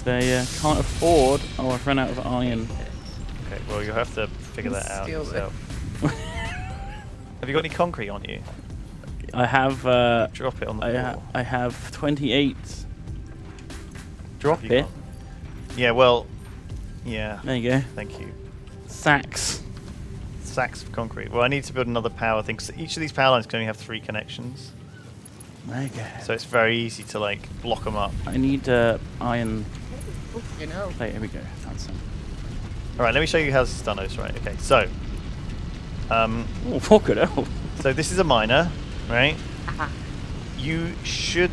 They can't afford. Oh, I've run out of iron. Okay, well, you'll have to figure that out Steal yourself. Have you got any concrete on you? I have. Drop it on the floor. I have 28. Drop Have you it. got? Yeah, well, yeah. There you go. Thank you. Sacks. Sacks of concrete. Well, I need to build another power thing. So each of these power lines can only have 3 connections. There you go. So it's very easy to like block them up. I need iron You know. plate. Here we go. Found some. All right, let me show you how this is done. Right. Okay. So, Oh, fuck it hell. so this is a miner, right? Uh-huh. You should,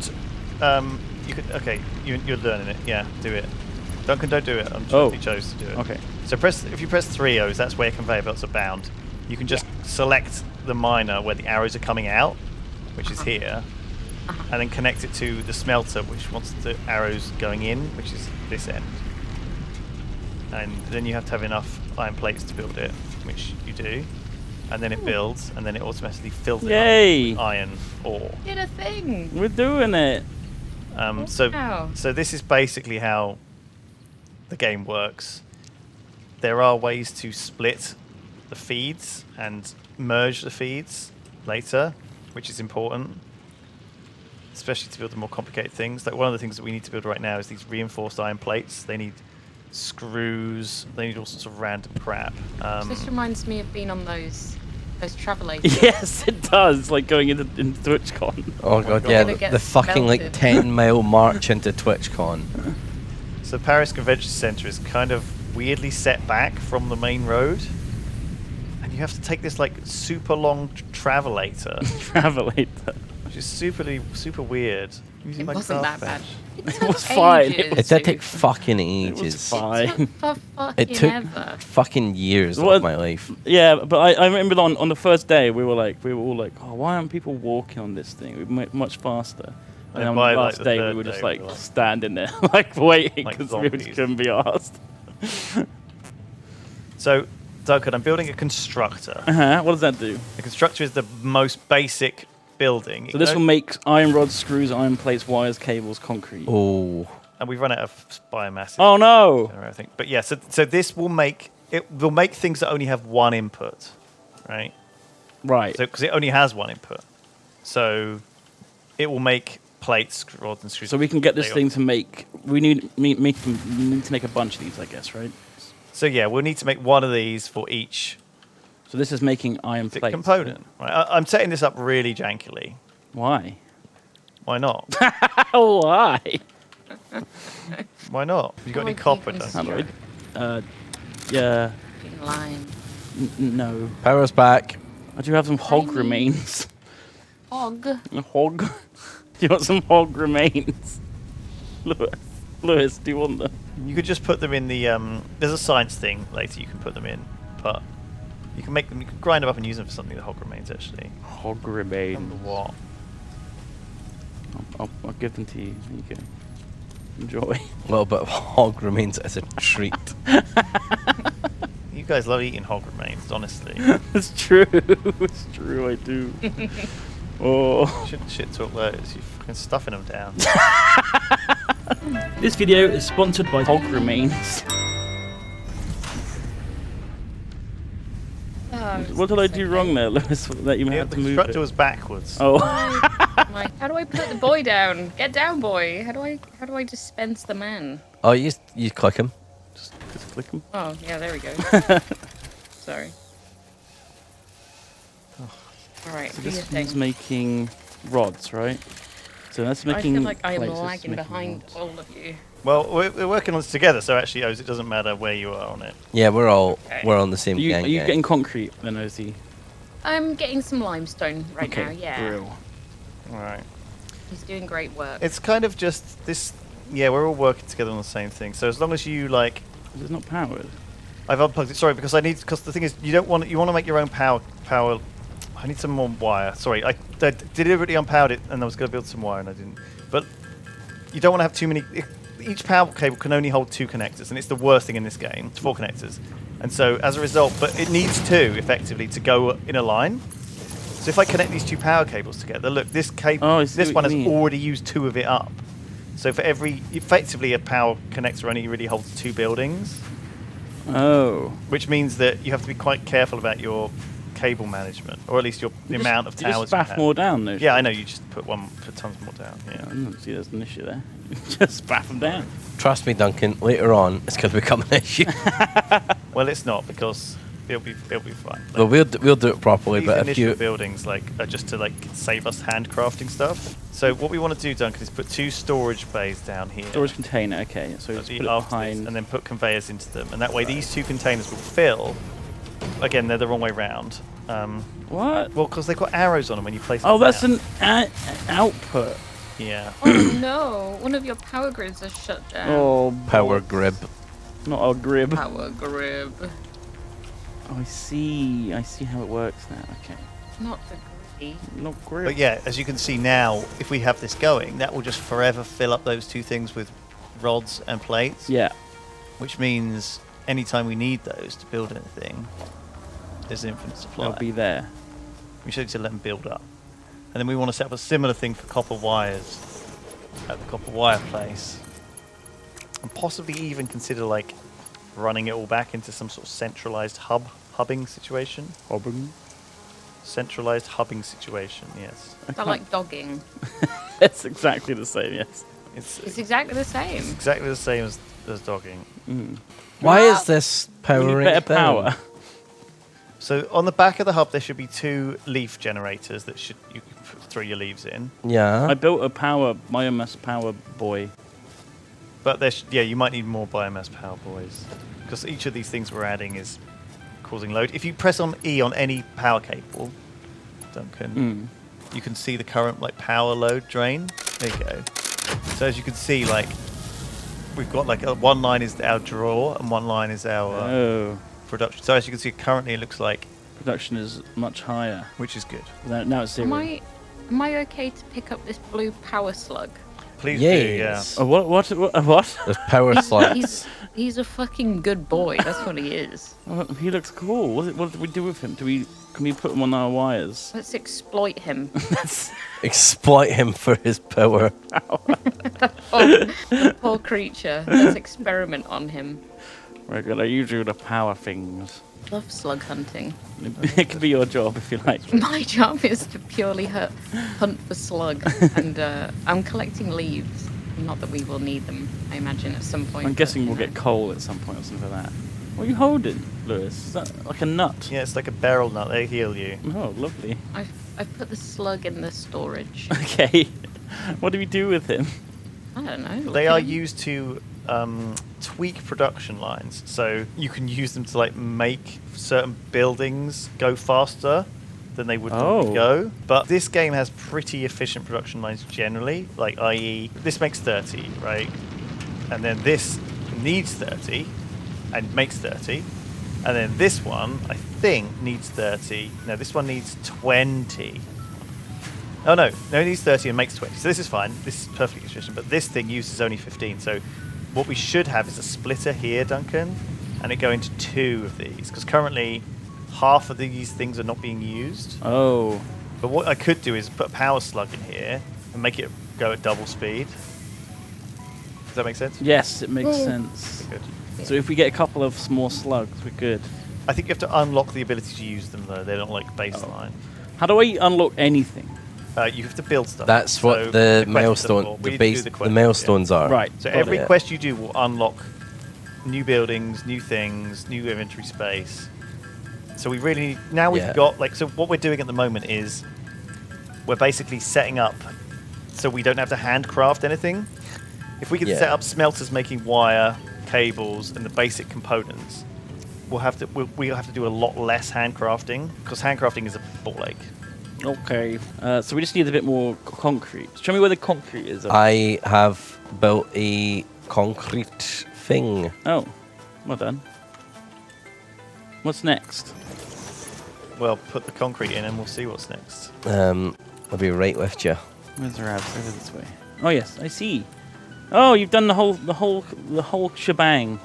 you could. Okay, you're learning it. Yeah, do it. Duncan, don't do it. I'm sure he chose to do it. Okay. So if you press 3 O's, that's where conveyor belts are bound. You can just select the miner where the arrows are coming out, which is here, and then connect it to the smelter, which wants the arrows going in, which is this end. And then you have to have enough iron plates to build it, which you do. And then it builds, and then it automatically fills it Yay! up with iron ore. Did a thing. We're doing it. Wow. So this is basically how the game works. There are ways to split the feeds and merge the feeds later, which is important, especially to build the more complicated things. Like one of the things that we need to build right now is these reinforced iron plates. They need screws. They need all sorts of random crap. This reminds me of being on those travelators. Yes, it does. Like going into TwitchCon. Oh god, God. yeah, Gonna get the fucking like smelted. 10-mile march into TwitchCon. So Paris Convention Centre is kind of weirdly set back from the main road, and you have to take this like super long travelator, Travelator. which is super weird. Using It my wasn't craft that bad. bench. It was fine. It did take fucking It was ages. fine. For fucking It took ever. fucking years What? of my life. Yeah, but I remember on the first day we were all like, oh, why aren't people walking on this thing? We'd much faster. And then on by, the like, last the day we third were just day, like we were like- standing there, like waiting Like because we zombies. couldn't be asked. So, Duncan, I'm building a constructor. What does that do? The constructor is the most basic building. So this will make iron rods, screws, iron plates, wires, cables, concrete. Oh. and we've run out of biomass. Oh no! I think, but yeah. So this will make things that only have one input, right? Right. So because it only has one input, so it will make plates, rods, and screws. So we can get this thing to make. We need to make a bunch of these, I guess, right? So yeah, we'll need to make one of these for each So this is making iron plates. component. Right? I'm setting this up really jankily. Why? Why not? Why? Why not? You got Why any keep copper? this Duncan? How do I? Yeah. Fucking line. No. Power's back. I do have some hog Tiny. remains. Hog. A hog? Do you want some hog remains? Lewis, do you want them? You could just put them in the. There's a science thing later. You can put them in, but you can make them. You can grind them up and use them for something. The hog remains actually. Hog I remains. wonder what? I'll give them to you. There you go. Enjoy. A little bit of hog remains as a treat. You guys love eating hog remains, honestly. It's true. It's true. I do. Oh. Shouldn't shit talk those. You're fucking stuffing them down. This video is sponsored by hog remains. Oh, What did I do wrong there, Lewis? That you Yeah, had the to move constructor it. was backwards. Oh. How do I put the boy down? Get down, boy. How do I dispense the man? Oh, you click him. just click them. Oh, yeah, there we go. Sorry. All right, So do your this thing. one's making rods, right? So that's I making. feel like I am plates, this is lagging making behind rods. all of you. Well, we're working on this together, so actually, Osie, it doesn't matter where you are on it. Yeah, we're Okay. on the same Are you, gang. are you gang. getting concrete then, Osie? I'm getting some limestone right okay, now, yeah. Real. All right. He's doing great work. It's kind of just this. Yeah, we're all working together on the same thing. So as long as you like, It's not powered. I've unplugged it. Sorry, because the thing is, you want to make your own power. I need some more wire. Sorry, I deliberately unpowered it, and I was going to build some wire, and I didn't. But you don't want to have too many. Each power cable can only hold 2 connectors, and it's the worst thing in this game. It's 4 connectors, and so as a result, but it needs 2 effectively to go in a line. So if I connect these 2 power cables together, look, this cable, Oh, I see this what one you has mean. already used 2 of it up. So for effectively a power connector only really holds 2 buildings, Oh. which means that you have to be quite careful about your cable management, or at least the amount of You just towers you spaff have. more down, though. Yeah, I know, you just put tons more down. I Yeah. don't see there's an issue there. Just spaff them down. Trust me, Duncan. Later on, it's going to become an issue. Well, it's not, because it'll be fine. Like, Well, we'll do it properly, these but if initial you buildings are just to save us handcrafting stuff. So what we want to do, Duncan, is put 2 storage bays down here. Storage container, okay. So at just the put it after this, behind. and then put conveyors into them, and that way these 2 containers will fill. Again, they're the wrong way round. What? Well, because they've got arrows on them when you place them. Oh, that's down. an output. Yeah. Oh no, one of your power grids are shut down. Oh, power bollocks. grib. Not a grib. Power grid. Oh, I see. I see how it works now. Okay. Not the gritty. Not grib. But yeah, as you can see now, if we have this going, that will just forever fill up those 2 things with rods and plates. Yeah. Which means anytime we need those to build anything, there's an infinite supply. They'll be there. We should just let them build up. And then we want to set up a similar thing for copper wires at the copper wire place. And possibly even consider running it all back into some sort of centralized hubbing situation. Hobbing. Centralized hubbing situation, yes. I like dogging. It's exactly the same, yes. It's exactly the same. exactly the same as dogging. Mm. Why Wow. is this We powering need better it down? power. So on the back of the hub, there should be 2 leaf generators that you can throw your leaves in. Yeah. I built a biomass power boy. But you might need more biomass power boys, because each of these things we're adding is causing load. If you press on E on any power cable, Duncan, you can see the current power load drain. There you go. So as you can see, we've got one line is our draw and one line is our Oh. production. So as you can see, currently it looks like, Production is much higher. which is good. Now it's 0. Am I okay to pick up this blue power slug? Please do, yeah. Yes. Oh, what? There's power slugs. He's a fucking good boy. That's what he is. Oh, he looks cool. What do we do with him? Can we put him on our wires? Let's exploit him. Exploit him for his power. The poor creature. Let's experiment on him. We're gonna use you the power things. Love slug hunting. It could be your job if you like. My job is to purely hunt for slug, and I'm collecting leaves. Not that we will need them, I imagine, at some point. I'm but, guessing you we'll know. get coal at some point or something like that. What are you holding, Lewis? Is that like a nut? Yeah, it's like a barrel nut. They heal you. Oh, lovely. I've put the slug in the storage. Okay. What do we do with him? I don't know. They look are at him. used to tweak production lines, so you can use them to make certain buildings go faster than they would normally Oh. go. But this game has pretty efficient production lines generally, i.e. this makes 30, right? And then this needs 30 and makes 30. And then this one, I think, needs 30. No, this one needs 20. Oh no, it needs 30 and makes 20. So this is fine. This is perfectly efficient. But this thing uses only 15. So what we should have is a splitter here, Duncan, and it go into 2 of these. Because currently, half of these things are not being used. Oh. But what I could do is put a power slug in here and make it go at double speed. Does that make sense? Yes, it makes sense. Good. So if we get a couple of small slugs, we're good. I think you have to unlock the ability to use them, though. They're not baseline. How do I unlock anything? You have to build stuff. That's So what the quest is milestone, for. We the need to base, do the quest, milestones are. Right. So got every it. quest you do will unlock new buildings, new things, new inventory space. So we really now we've Yeah. got so what we're doing at the moment is we're basically setting up so we don't have to handcraft anything. If we can Yeah. set up smelters making wire, cables, and the basic components, we'll have to do a lot less handcrafting because handcrafting is a ball ache. Okay. So we just need a bit more concrete. Show me where the concrete is. I have built a concrete thing. Oh, well done. What's next? Well, put the concrete in and we'll see what's next. I'll be right with you. Where's the rabs? Over this way. Oh yes, I see. Oh, you've done the whole shebang.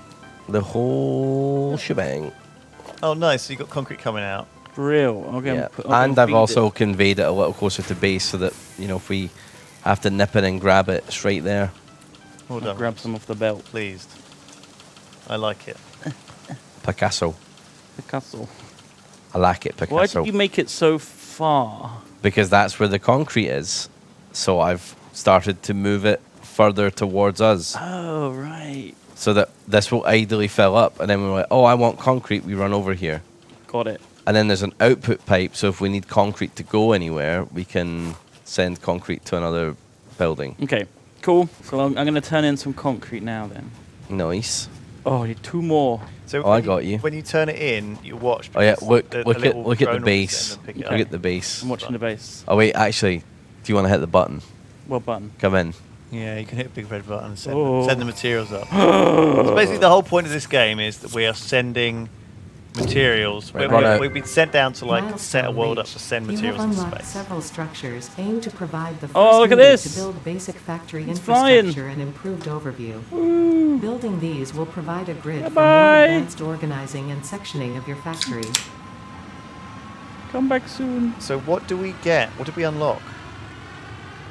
The whole shebang. Oh, nice. So you got concrete coming out. For real. Okay. Yeah. I'll And go I've feed also it. conveyed it a little closer to base so that, if we have to nip in and grab it, it's right there. Well I'll done, grab Ross. some off the belt. Pleased. I like it. Picasso. The castle. I like it, Picasso. Why did you make it so far? Because that's where the concrete is. So I've started to move it further towards us. Oh, right. So that this will ideally fill up. And then we're like, oh, I want concrete. We run over here. Got it. And then there's an output pipe. So if we need concrete to go anywhere, we can send concrete to another building. Okay, cool. So I'm going to turn in some concrete now then. Nice. Oh, I need 2 more. So Oh, I when got you. When you turn it in, you watch. Oh yeah, because look a look at little look at the drone will base. descend and pick it Look up. at the base. I'm watching the base. Oh wait, actually, do you want to hit the button? What button? Come in. Yeah, you can hit a big red button and Oh. send the materials up. So basically, the whole point of this game is that we are sending materials. Right, run out. We've been sent down to like set a Milestone world up reached. to send You materials have into unlocked space. several structures aimed to provide the first Oh, look at needed this. to build basic factory It's flying. infrastructure and improved overview. Building these will provide a grid for Bye-bye. more advanced organizing and sectioning of your factory. Come back soon. So what do we get? What did we unlock?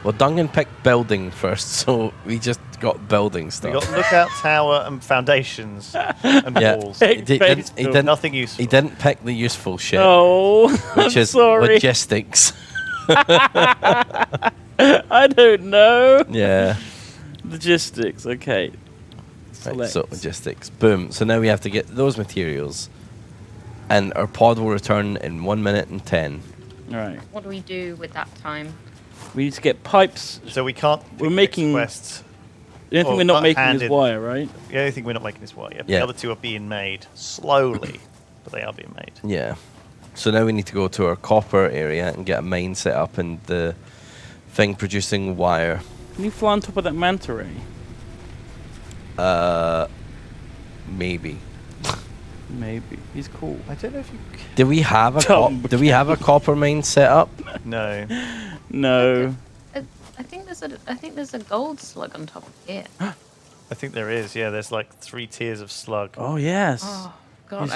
Well, Duncan picked building first, so we just got building We stuff. got lookout tower and foundations and Yeah. walls. Hey, He didn't. Nothing useful. He didn't pick the useful shit, Oh, which I'm is sorry. logistics. I don't know. Yeah. Logistics, okay. Right, Select. so logistics. Boom. So now we have to get those materials, and our pod will return in 1 minute and 10. All right. What do we do with that time? We need to get pipes. So we can't. We're pick making- quests. The only thing Or we're not making is handed. wire, right? The only thing we're not making is wire. Yeah. The other two are being made slowly, but they are being made. Yeah. So now we need to go to our copper area and get a mine set up and the thing producing wire. Can you fly on top of that manta ray? Maybe. Maybe. He's cool. I don't know if you. Do we have a Dumb do we have a copper mine set up? No. No. I think there's a gold slug on top of here. I think there is. Yeah, there's like 3 tiers of slug. Oh, yes. Oh god, He's-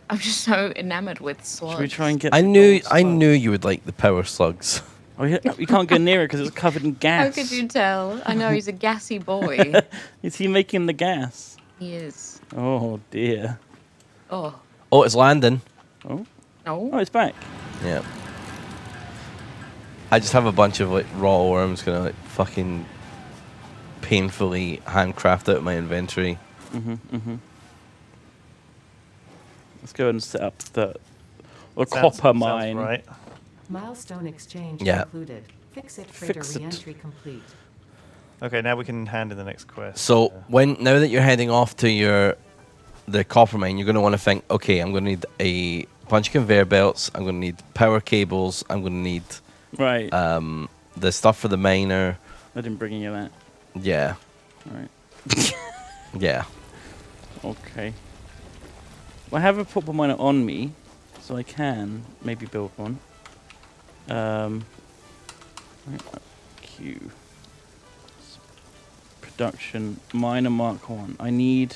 I'm just so enamored with slugs. Should we try and get I the knew gold I slug? knew you would like the power slugs. Oh, yeah, you can't go near it because it's covered in How gas. could you tell? I know he's a gassy boy. Is he making the gas? He is. Oh, dear. Oh Oh, it's landing. Oh, no. oh, it's back. Yeah. I just have a bunch of like raw ore. I'm just gonna like fucking painfully handcraft out my inventory. Let's go and set up the Sounds- copper sounds mine. Right. Milestone exchange Yeah. concluded. Fix-it freighter Fix it. re-entry complete. Okay, now we can hand in the next quest. So now that you're heading off to the copper mine, you're gonna want to think, okay, I'm gonna need a bunch of conveyor belts. I'm gonna need power cables. I'm gonna need Right. the stuff for the miner. I didn't bring you that. Yeah, All right. yeah. Okay. Well, I have a copper miner on me, so I can maybe build one. Right, Q. Production miner Mark 1. I need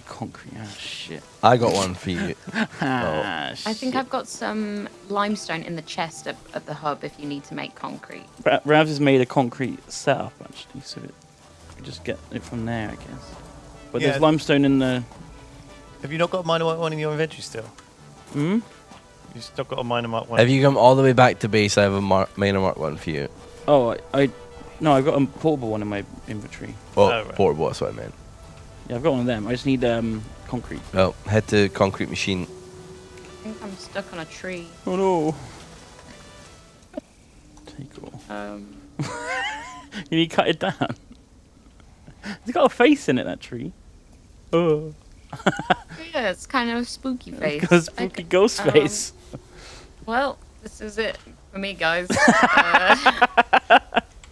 concrete. Ah, shit. I got one for you. Ah, I think shit. I've got some limestone in the chest at the hub if you need to make concrete. Ravs has made a concrete setup actually, so we just get it from there, I guess. But Yeah. there's limestone in the. Have you not got a minor mark 1 in your inventory still? Hmm. You've still got a minor mark 1. If you come all the way back to base, I have a miner mark one for you. Oh, no, I've got a portable one in my inventory. Oh, right. portable. That's what I meant. Yeah, I've got one of them. I just need concrete. Well, head to concrete machine. I think I'm stuck on a tree. Oh no. Take all. You need to cut it down. It's got a face in it, that tree. Oh. Yeah, it's kind of a spooky face. Got a spooky ghost face. Well, this is it for me, guys.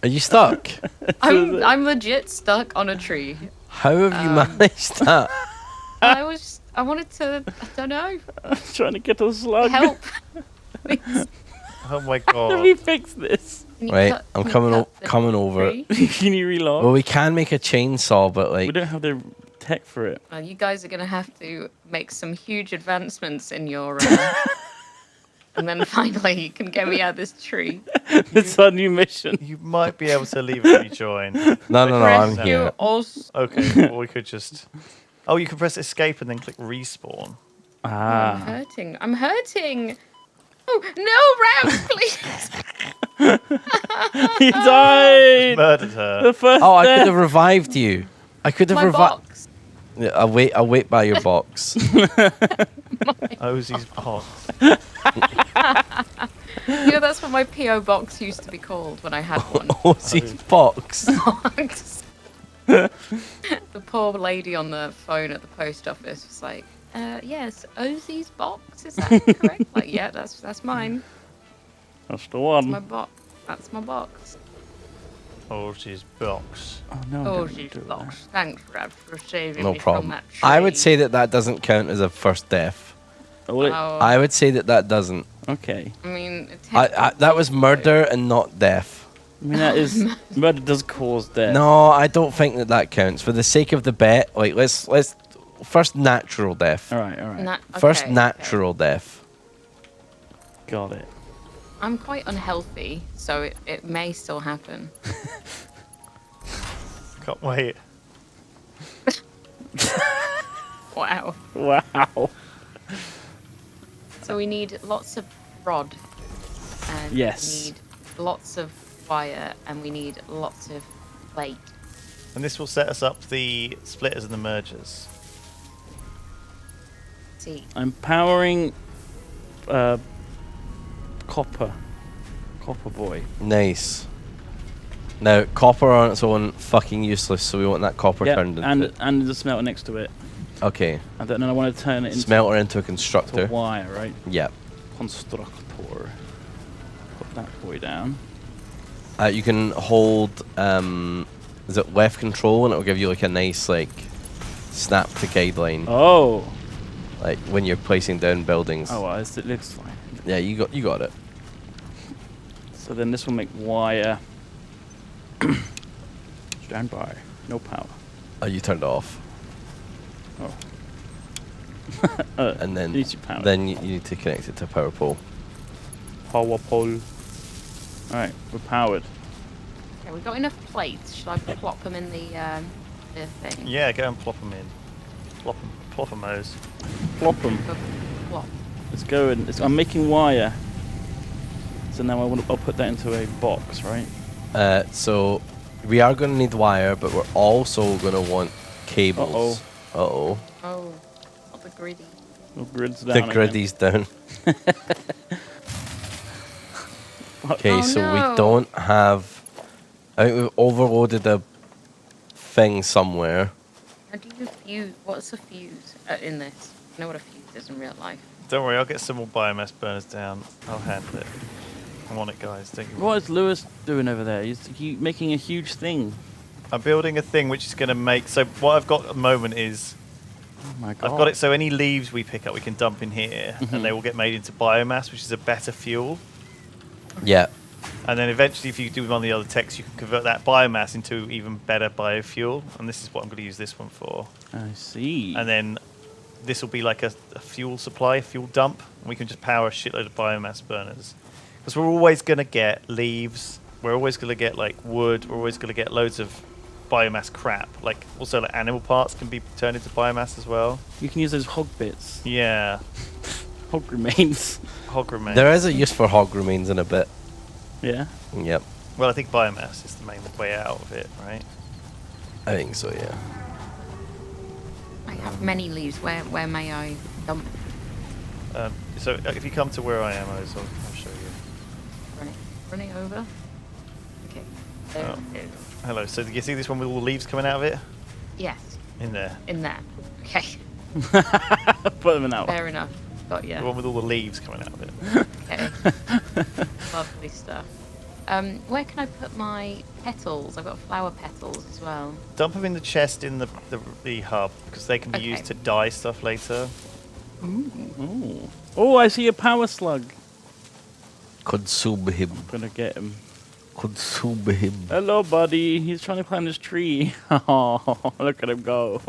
Are you stuck? I'm legit stuck on a tree. How have you managed that? I wanted to, I don't know, Trying to get a slug. help. Please. Oh my Let god. me fix this. Can you Right, cut- I'm can you coming cut the coming over. tree? Can you reload? Well, we can make a chainsaw, but we like, don't have the tech for it. You guys are going to have to make some huge advancements in your and then finally you can get me out of this tree. It's our new mission. You might be able to leave and rejoin. No, I'm Rescue here. us. Okay, or we could just... Oh, you can press escape and then click respawn. I'm hurting. I'm hurting. Oh, no, Rouse, please. He died. Murdered her. The first Oh, I death. could have revived you. I could have My revived. box. Yeah, I'll wait by your box. Osie's box. You know, that's what my P.O. box used to be called when I had one. Osie's box. The poor lady on the phone at the post office was like, yes, Osie's box, is that correct? Like, yeah, that's mine. That's the That's my one. box. That's my box. Osie's box. Oh no. Osie's box. Thanks, Brad, for saving No me from problem. that tree. I would say that doesn't count as a first death. Oh, I would say that doesn't. okay. I mean, That was murder and not death. I mean, that is murder does cause death. No, I don't think that counts. For the sake of the bet, like let's first natural death. All right. First natural death. Got it. I'm quite unhealthy, so it may still happen. Can't wait. Wow. Wow. So we need lots of rod, and Yes. we need lots of wire, and we need lots of plate. And this will set us up the splitters and the mergers. See, I'm powering copper boy. Nice. Now, copper on its own, fucking useless, so we want that copper Yeah, turned into... and the smelter next to it. Okay. I don't know. I want to turn it into Smelter into a to constructor. wire, right? Yep. Constructor. Put that boy down. You can hold, is it left control, and it'll give you like a nice, like, snap to guideline. Oh. Like, when you're placing down buildings. Oh, well, it looks fine. Yeah, you got it. So then this will make wire. Stand by. No power. Oh, you turned it off. Oh. And then, Needs your power. then you need to connect it to a power pole. Power pole. Alright, we're powered. okay, we got enough plates. Should I plop them in the thing? Yeah, go and plop them in. Plop them those. Plop 'em. Plop. Let's go and I'm making wire. So now I'll put that into a box, right? So, we are going to need wire, but we're also going to want cables. Uh-oh. Oh, not the gritty. The grid's The down. griddy's down. Okay, Oh, so no. we don't have... I think we've overloaded a thing somewhere. How do you fuse? What's a fuse in this? I know what a fuse is in real life. Don't worry, I'll get some more biomass burners down. I'll handle it. I'm on it, guys. Don't you worry. What is Lewis doing over there? He's making a huge thing. I'm building a thing which is going to make... So what I've got at the moment is... Oh my god. I've got it so any leaves we pick up we can dump in here and they will get made into biomass, which is a better fuel. Yeah. And then eventually if you do them on the other text you can convert that biomass into even better biofuel, and this is what I'm going to use this one for. I see. And then this will be like a fuel supply, a fuel dump, and we can just power a shitload of biomass burners. Because we're always going to get leaves, we're always going to get like wood, we're always going to get loads of biomass crap. Like also like animal parts can be turned into biomass as well. You can use those hog bits. Yeah, Hog remains. hog remains. There is a use for hog remains in a bit. Yeah. Yep. Well, I think biomass is the main way out of it, right? I think so, yeah. I have many leaves. Where may I dump? So if you come to where I am, I'll show you. Running over. Okay. There Oh. it is. Hello. So you see this one with all the leaves coming out of it? Yes, In there. in there. Okay. Put them in that one. Fair enough. Got The you. one with all the leaves coming out of it. Okay. Lovely stuff. Where can I put my petals? I've got flower petals as well. Dump them in the chest in the hub, because they can be Okay. used to dye stuff later. Ooh. Oh, I see a power slug. Consume him. Gonna get him. Consume him. Hello, buddy. He's trying to climb this tree. Oh, look at him go.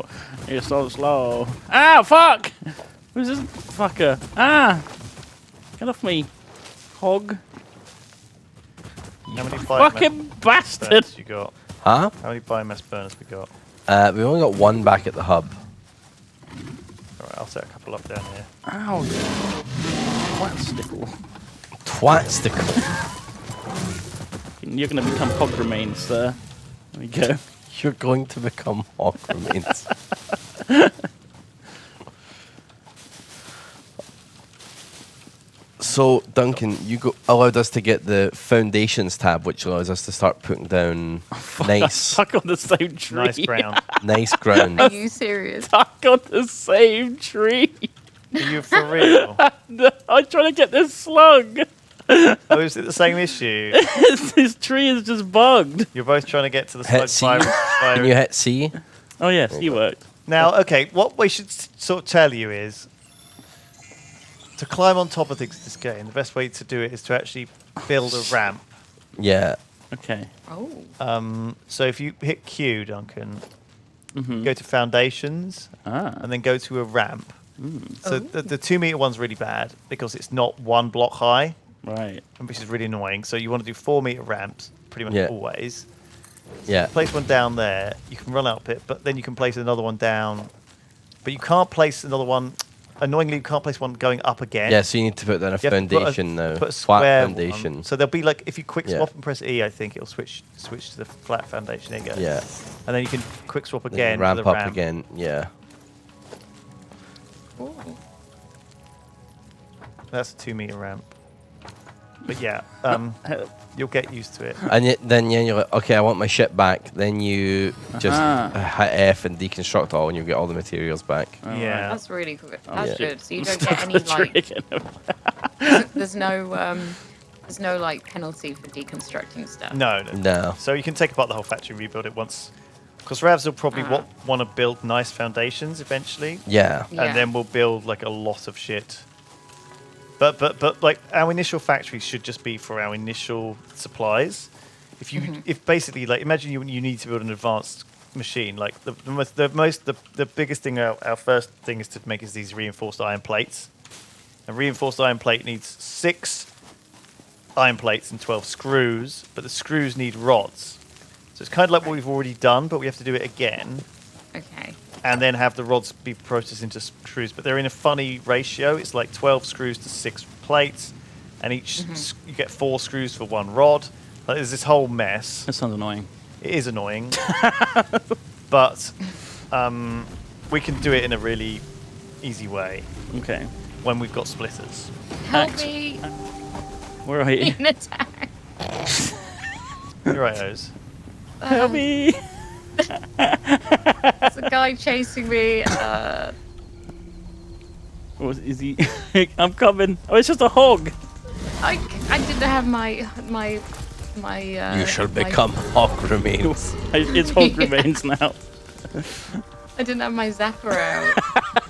He's so slow. Ah, fuck! Who's this fucker? Ah! Get off me, hog. How many Fucking bastard! burners you got? Huh? How many biomass burners we got? We only got one back at the hub. Alright, I'll set a couple up down here. Ow. Twatstickle. Twatstickle. You're going to become hog remains, sir. There we go. You're going to become hog remains. So, Duncan, you allowed us to get the foundations tab, which allows us to start putting down nice, Stuck on the same tree. Nice ground. nice ground. Are you serious? Stuck on the same tree. Are you for real? No, I'm trying to get this slug. Oh, is it the same issue? This tree is just bugged. You're both trying to get to the Hit slug C. Can you hit C? Oh, yes, he worked. Now, okay, what we should sort of tell you is to climb on top of things in this game, the best way to do it is to actually build a ramp. Yeah. Okay. Oh. So if you hit Q, Duncan, Mm-hmm. go to foundations, and then go to a ramp. So the 2 meter one's really bad because it's not one block high, Right. which is really annoying. So you want to do 4 meter ramps pretty much Yeah. always. Yeah. Place one down there, you can run up it, but then you can place another one down. But you can't place another one. Annoyingly, you can't place one going up again. Yeah, so you need to put down a You have to put foundation now. Put a Flat square foundation. one. So there'll be like if you quick Yeah. swap and press E, I think it'll switch to the flat foundation. There you go. Yeah. And then you can quick swap Then you again. ramp to the up ramp. again. Yeah. Ooh. That's a 2 meter ramp. But yeah, you'll get used to it. And then you're like, okay, I want my ship back. Then you just hit F and deconstruct all, and you get all the materials back. Yeah. That's really good. Oh, That's yeah. good. So you don't get any like. There's no like penalty for deconstructing stuff. No. No. So you can take apart the whole factory, rebuild it once. Because Ravs will probably want to build nice foundations eventually. Yeah. Yeah. And then we'll build like a lot of shit. But like our initial factory should just be for our initial supplies. If you if basically like imagine you need to build an advanced machine, like the biggest thing our first thing is to make is these reinforced iron plates. A reinforced iron plate needs 6 iron plates and 12 screws, but the screws need rods. So it's kind of like what we've already done, but we have to do it again. Okay. And then have the rods be processed into screws. But they're in a funny ratio. It's like 12 screws to 6 plates, and each you get 4 screws for 1 rod. Like, there's this whole mess. That sounds annoying. It is annoying, but we can do it in a really easy way Okay. when we've got splitters. Help Act. me Where are you? in attack. You're right, Oz. Help me! There's a guy chasing me. Is he? I'm coming. Oh, it's just a hog. I didn't have my. You shall my- become hog remains. It's hog remains now. I didn't have my zapper out.